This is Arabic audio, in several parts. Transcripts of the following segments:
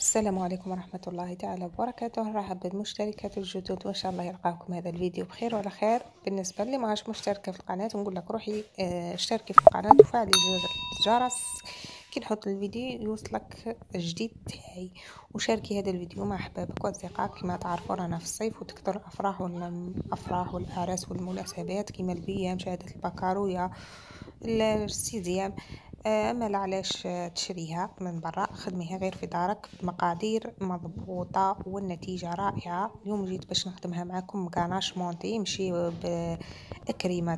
السلام عليكم ورحمة الله تعالى وبركاته. نرحب بالمشتركات الجدد وإن شاء الله يلقاكم هذا الفيديو بخير وعلى خير. بالنسبة اللي معاش مشتركة في القناة نقول لك روحي اشتركي في القناة وفعلي زر الجرس كي نحط الفيديو يوصلك الجديد تاعي، وشاركي هذا الفيديو مع احبابك واصدقائك. كما تعرفوا رانا في الصيف وتكثر الافراح والاعراس والمناسبات كما البيام، شهادة البكالوريا، السيزيام. اما لا علاش تشريها من برا، خدميها غير في دارك بمقادير مضبوطه والنتيجه رائعه. اليوم جيت باش نخدمها معكم كاناش مونتي، مشي بكريمه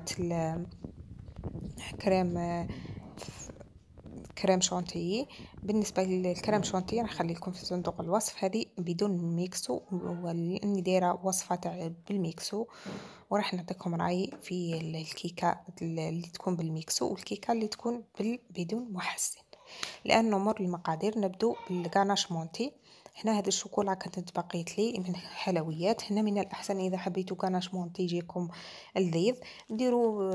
كريم كريم شانتيي. بالنسبه للكريم شانتيي راح نخلي لكم في صندوق الوصف، هذه بدون ميكسو، ولاني دايره وصفه تاع بالميكسو، وراح نعطيكم رايي في الكيكه اللي تكون بالميكسو والكيكه اللي تكون بدون محسن. لان نمر المقادير، نبدو بالغاناش مونتي. هنا هذا الشوكولا كانت بقيت لي من الحلويات. هنا من الاحسن اذا حبيتوا غاناش مونتي يجيكم اللذيذ ديروا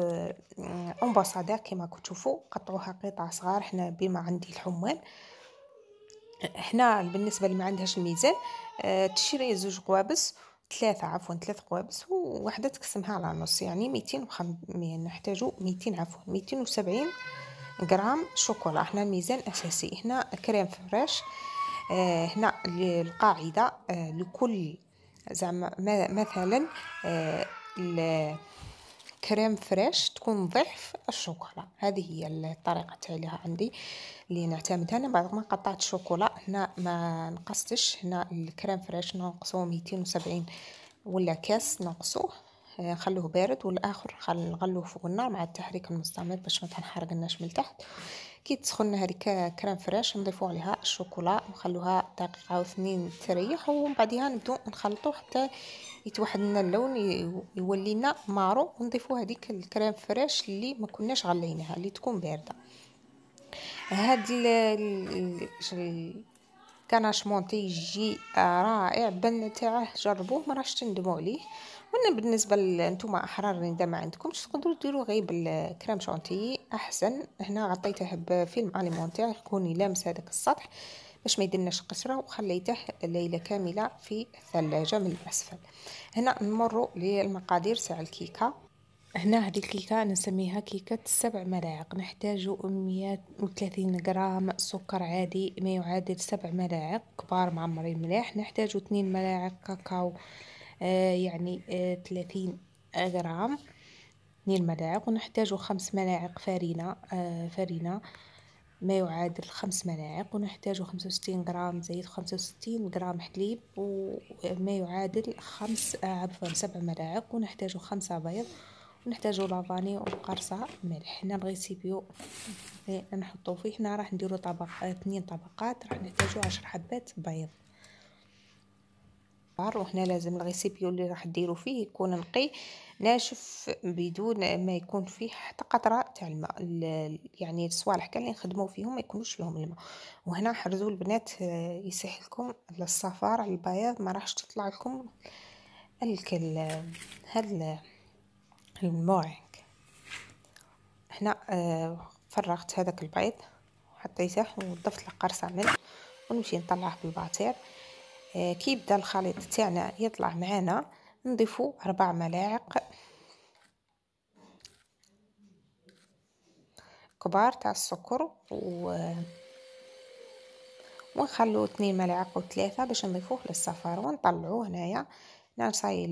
امباسادير كما تشوفوا، قطعوها قطع صغار. هنا بما عندي الحمان، هنا بالنسبه اللي ما عندهاش الميزان تشري زوج قوابس، ثلاث قوابس وواحده تقسمها على نص، يعني 250 نحتاجو 200 270 غرام شوكولا. هنا الميزان اساسي. هنا كريم فريش. هنا القاعده لكل زعما مثلا الكريم فريش تكون ضعف الشوكولا. هذه هي الطريقه تاعي عندي اللي نعتمدها. انا بعد ما قطعت الشوكولا هنا ما نقصتش. هنا الكريم فريش نقصوه 270 ولا كاس نقصوه، نخلوه بارد، والاخر نغلوه فوق النار مع التحريك المستمر باش ما تنحرقناش من تحت. كي تسخن هذيك كريم فريش نضيفوا عليها الشوكولا ونخلوها دقيقه او 2 تريح، ومن بعدها نبداو نخلطوه حتى يتوحد لنا اللون، يولي لنا مارو، ونضيفوا هذيك الكريم فريش اللي ما كناش غليناها اللي تكون بارده. هاد كاناش مونتي يجي رائع، بن تاعه جربوه ما راش تندموا عليه. وانا بالنسبه لانتم احرار اذا ما عندكمش تقدروا ديروا غير بالكريم شانتيي احسن. هنا غطيته بفيلم اليمونتير يكون يلامس هذاك السطح باش ما يديرناش قشره، وخليته ليله كامله في الثلاجه من الاسفل. هنا نمروا للمقادير تاع الكيكه. هنا هذه الكيكة نسميها كيكة 7 ملاعق. نحتاج 130 غرام سكر عادي ما يعادل 7 ملاعق كبار معمرين مليح. نحتاج 2 ملاعق كاكاو يعني 30 غرام 2 ملاعق. ونحتاج 5 ملاعق فرينة ما يعادل 5 ملاعق. ونحتاج 65 غرام زيت، 65 غرام حليب وما يعادل 7 ملاعق. ونحتاج 5 بيض، ونحتاجو لافاني وقرصه ملح. هنا الغيسيبيو نحطو فيه، هنا راح نديرو 2 طبقات، راح نحتاجو 10 حبات بيض. وهنا لازم الغيسيبيو اللي راح ديرو فيه يكون نقي ناشف بدون ما يكون فيه حتى قطره تاع الماء، يعني الصوالح كان اللي نخدمو فيهم ما يكونوش لهم الماء. وهنا حرزوا البنات يسهلكم الصفار على البياض، ما راحش تطلع لكم هاد الموعك. هنا فرغت هذاك البيض حطيته وضفت له قرصه ملح ونمشي نطلعه بالباتير. كي يبدا الخليط تاعنا يطلع معنا نضيفو 4 ملاعق كبار تاع السكر ونخلو 2 ملاعق و 3 باش نضيفوه للصفار ونطلعوه. هنايا صاي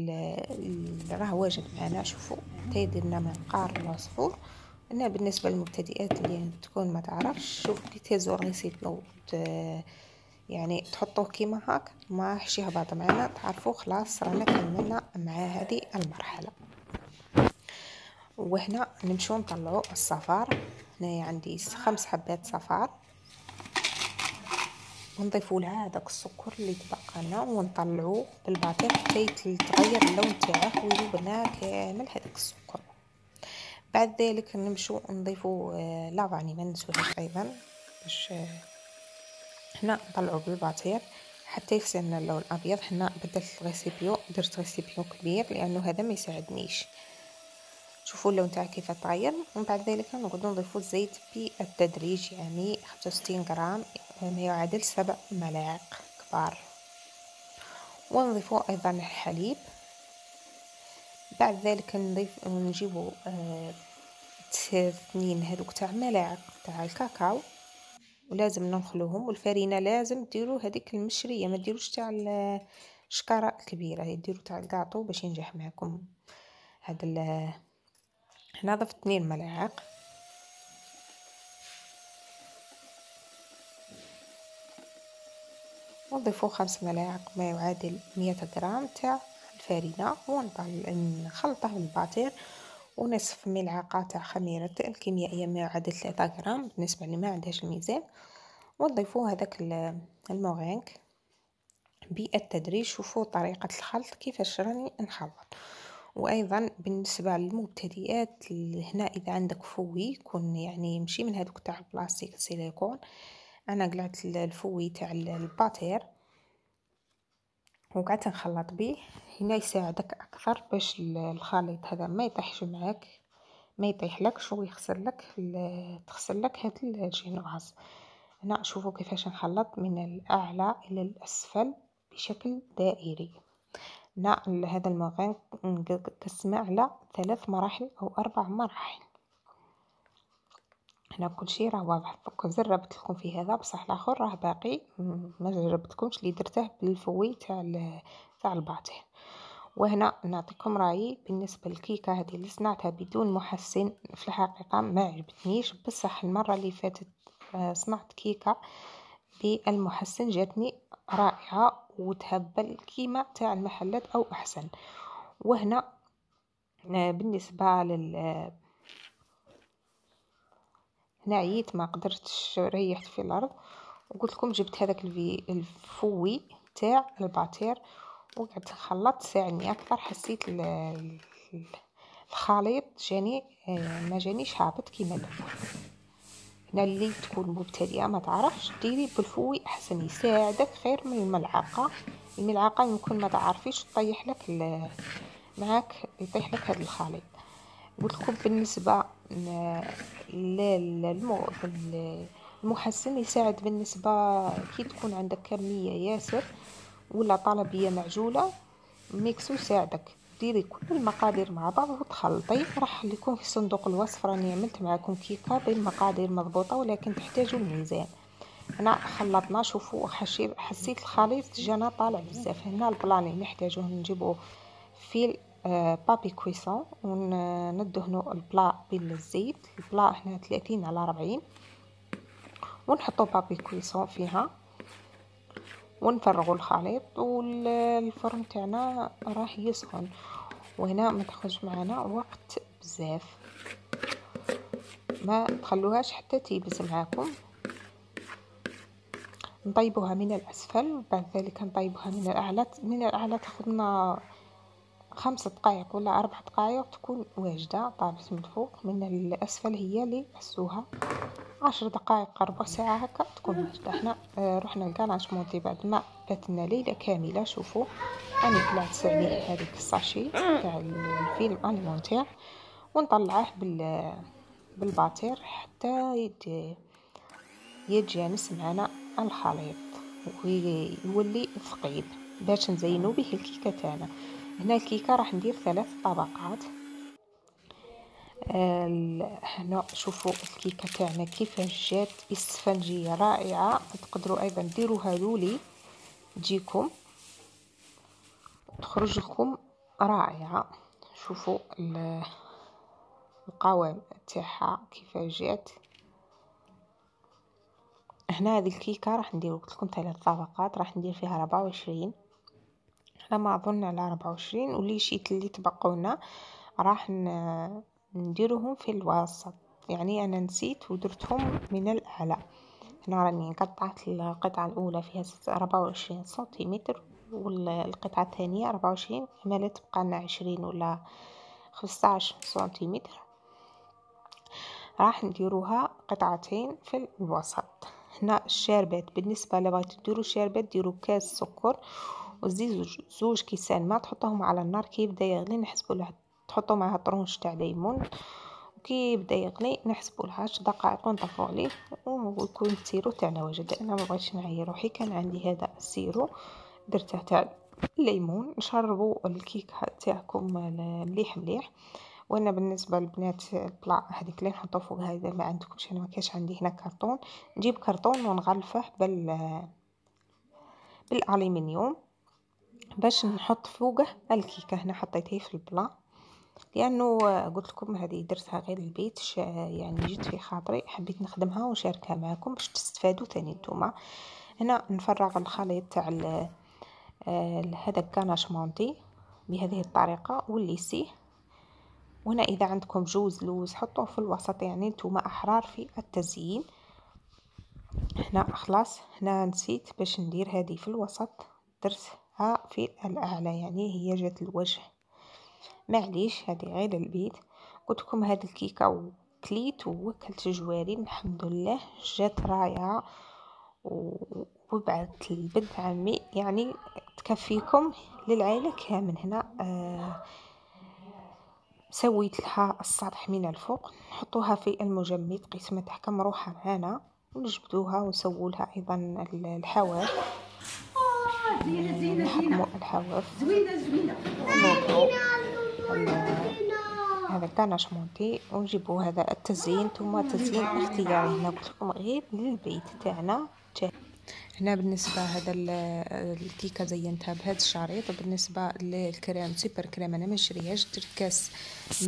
راه واجد معنا. شوفوا حتى يديرنا من قار العصفور. هنا بالنسبه للمبتدئات اللي تكون ما تعرفش، شوف كي تهزوا الريسيبي يعني تحطوه كيما هاك ما راحش يهبط معنا، تعرفوا خلاص رانا كملنا مع هذه المرحله. وهنا نمشيو نطلعوا الصفار. هنا عندي 5 حبات صفار، ونضيفوا لها هذاك السكر اللي تبقى لنا ونطلعوه بالباطير حتى يتغير اللون تاعه ويذوب لنا كامل هذاك السكر. بعد ذلك نمشوا نضيفوا لافاني ما ننسوهاش ايضا باش هنا نطلعوا بالباطير حتى يصير لنا اللون ابيض. هنا بدلت الريسيبيو، درت ريسيبيو كبير لانه هذا ما يساعدنيش. شوفوا اللون تاعه كيف تغير. ومن بعد ذلك نقعدوا نضيفوا الزيت بالتدريج، يعني 65 غرام ما يعادل 7 ملاعق. كبار. ونضيفو ايضا الحليب. بعد ذلك نجيبو 2 هذوك تاع ملاعق تاع الكاكاو، ولازم ننخلوهم. والفرينه لازم ديروا هذيك المشريه، ما ديروش تاع الشكاره الكبيره، ديروا تاع الكاطو باش ينجح معكم. هذا هنا ضفت 2 ملاعق. نضيفو 5 ملاعق ما يعادل 100 غرام تاع الفرينه، ونخلطه بالباتير. ونصف ملعقه تاع خميره الكيميائيه ما يعادل 3 غرام بالنسبه اللي ما عندهاش الميزان. ونضيفو هذاك المورينك بالتدريج. شوفوا طريقه الخلط كيفاش راني نخلط. وايضا بالنسبه للمبتدئات هنا، اذا عندك فوي يكون يعني ماشي من هذوك تاع البلاستيك السيليكون، انا قلعت الفوي تاع الباتير وقعدت نخلط به. هنا يساعدك اكثر باش الخليط هذا ما يطيحش معاك، ما يطيح لكش ويخسر لك تخسر لك هذا الجينواز. هنا شوفوا كيفاش نخلط من الاعلى الى الاسفل بشكل دائري. هنا هذا المورين نقسمه على 3 مراحل او 4 مراحل. هنا كل شيء راه واضح. جربت لكم في هذا، بصح الاخر راه باقي ما جربتكمش اللي درته بالفوي تاع الباتير. وهنا نعطيكم رايي بالنسبه للكيكه هذه اللي صنعتها بدون محسن. في الحقيقه ما عجبتنيش، بصح المره اللي فاتت صنعت كيكه بالمحسن جاتني رائعه وتهبل كيما تاع المحلات او احسن. وهنا بالنسبه هنا عييت ما قدرتش، ريحت في الارض وقلت لكم جبت هذاك الفوي تاع الباتير وقعدت نخلط. ساعدني اكثر، حسيت الخليط جاني ما جانيش هابط كيما الاول. هنا اللي تكون مبتدئه ما تعرفش ديري بالفوي احسن، يساعدك خير من الملعقه. الملعقه يمكن ما تعرفيش تطيح لك معاك، يطيح لك هذا الخليط. قلت لكم بالنسبه المحسن يساعد بالنسبه كي تكون عندك كميه ياسر ولا طلبيه معجوله ميكسو، يساعدك ديري كل المقادير مع بعض وتخلطي. راح لكم في صندوق الوصف راني عملت معكم كيكه بالمقادير مضبوطه، ولكن تحتاجوا الميزان. هنا خلطنا، شوفوا حسيت الخليط جانا طالع بزاف. هنا البلان اللي نحتاجوه نجيبوه في بابي كويسون وندهنوا البلا بالزيت. البلا هنا 30 على 40، ونحطوا بابي كويسون فيها ونفرغوا الخليط. والفرن تاعنا راه يسخن، وهنا ما تاخذش معنا وقت بزاف، ما تخلوهاش حتى تيبس معاكم. نطيبوها من الاسفل وبعد ذلك نطيبوها من الاعلى. من الاعلى تاخذنا 5 دقائق ولا 4 دقائق تكون واجده طابت من الفوق. من الاسفل هي اللي حسوها 10 دقائق ربع ساعه هكا تكون واجده. احنا رحنا لكالانشمونتي بعد ما باتنا ليله كامله. شوفوا انا طلعت عليه هذيك الساشي تاع الفيلم اليمونتير ونطلعه بالباتير حتى يتجانس معنا الخليط ويولي ثقيل باش نزينو به الكيكه تاعنا. هنا الكيكه راح ندير 3 طبقات. هنا شوفوا الكيكه تاعنا كيفاش جات اسفنجيه رائعه. تقدروا ايضا ديروها لولي تجيكم تخرج لكم رائعه. شوفوا القوام تاعها كيفاش جات. هنا هذه الكيكه راح ندير قلت لكم 3 طبقات، راح ندير فيها 24 على ما اظن، على 24. واللي شيت اللي تبقونا راح نديرهم في الوسط، يعني انا نسيت ودرتهم من الاعلى. هنا راني قطعت القطعه الاولى فيها 24 سنتيمتر والقطعه الثانيه 24، امال تبقى لنا 20 ولا 15 سنتيمتر. راح نديروها قطعتين في الوسط. هنا الشربات، بالنسبه لبغيتو ديروا شربات ديروا كاس سكر وزوج كيسان ما تحطوهم على النار كي يبدا يغلي نحسبوا له تحطوا معها طرونش تاع ليمون كي يبدا يغلي نحسبوا له 10 دقائق ونطفوا عليه ويكون السيرو تاعنا واجد. انا ما بغيتش نعيي روحي، كان عندي هذا السيرو درته تاع الليمون. نشربوا الكيك تاعكم مليح مليح. وانا بالنسبه للبنات البلا هذيك اللي نحطو فوقها اذا ما عندكمش، انا ما كاينش عندي هنا كرتون، نجيب كرتون ونغلفه بالالومنيوم باش نحط فوقه الكيكه. هنا حطيتها في البلا لانه قلت لكم هذه درتها غير البيت، يعني جيت في خاطري حبيت نخدمها ونشاركها معكم باش تستفادوا ثاني نتوما. هنا نفرغ الخليط تاع هذا الكاناش مونتي بهذه الطريقه وليسيه. وهنا اذا عندكم جوز لوز حطوه في الوسط، يعني نتوما احرار في التزيين. هنا خلاص، هنا نسيت باش ندير هذه في الوسط، درتها في الاعلى يعني هي جات الوجه، معليش هذه غير البيت. قلت لكم هذه الكيكه وكليت ووكلت جواري الحمد لله، جات رائعه وبعت البد عمي، يعني تكفيكم للعائله كامل. هنا سويت لها السطح من الفوق، نحطوها في المجمد قيس ما تحكم روحها معنا، ونجبدوها ونسووا لها ايضا الحواف، نحكموا الحواف ونوضعوا هذا كاناش مونتي ونجيبوا هذا التزيين. ثم تزيين اختياري، هنا قلت لكم غير للبيت تاعنا. هنا بالنسبه هذا الكيكه زينتها بهذا الشريط. وبالنسبه للكريم سوبر كريم انا ما نشريهاش، درت كاس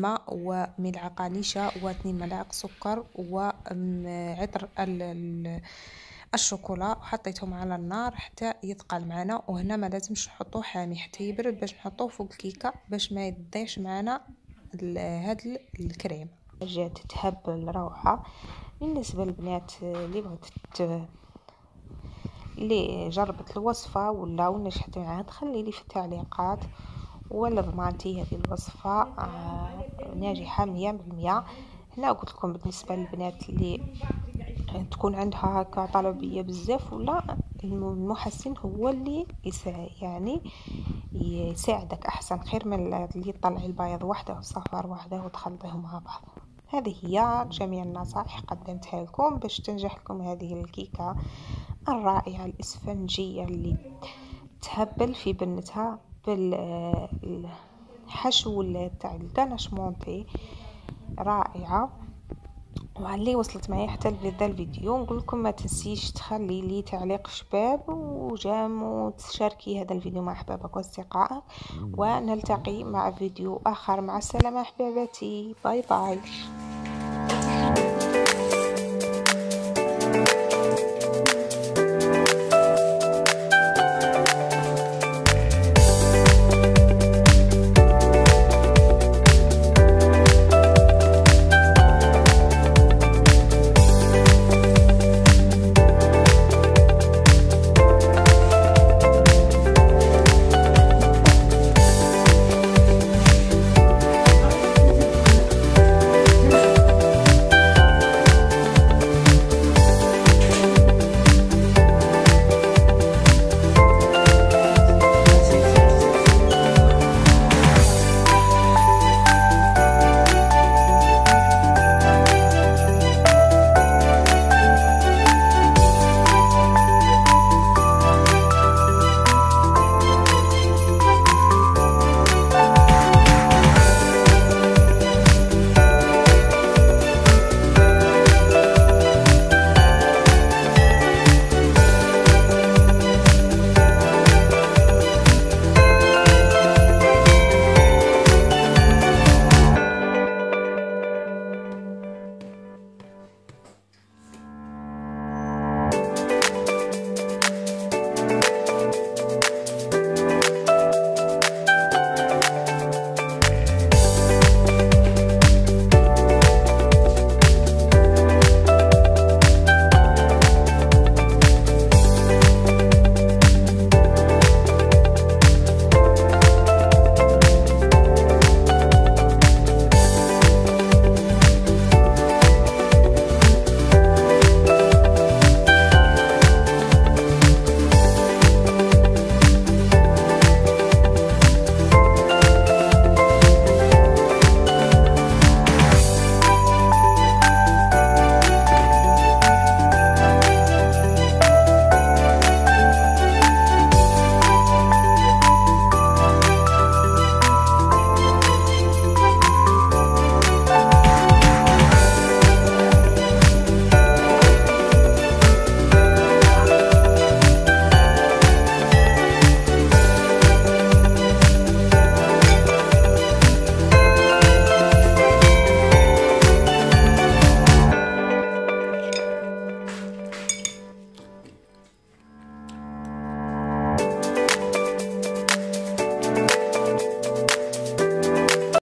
ماء وملعقه نشا و2 ملاعق سكر وعطر الشوكولا، وحطيتهم على النار حتى يثقل معنا. وهنا ما لازمش نحطوه حامي حتى يبرد باش نحطوه فوق الكيكه باش ما يضيعش معنا هذا الكريم. جات تهبل روعه. بالنسبه للبنات اللي جربت الوصفه ولا نجحت معها تخلي لي في التعليقات، ولا ضمانتي هذه الوصفه ناجحه 100%. هنا قلت لكم بالنسبه للبنات اللي تكون عندها هكا طلبيه بزاف، ولا المحسن هو اللي يعني يساعدك احسن، خير من اللي تطلعي البيض وحده والصفار وحده وتخلطيهم مع بعض. هذه هي جميع النصائح قدمتها لكم باش تنجح لكم هذه الكيكه الرائعه الاسفنجيه اللي تهبل في بنتها بالحشو تاع الكاناش مونتي، رائعه. وعلي وصلت معي حتى لهذا الفيديو، نقول لكم ما تنسيش تخلي لي تعليق شباب وجام وتشاركي هذا الفيديو مع احبابك واصدقائك، ونلتقي مع فيديو اخر. مع السلامه احباباتي، باي باي.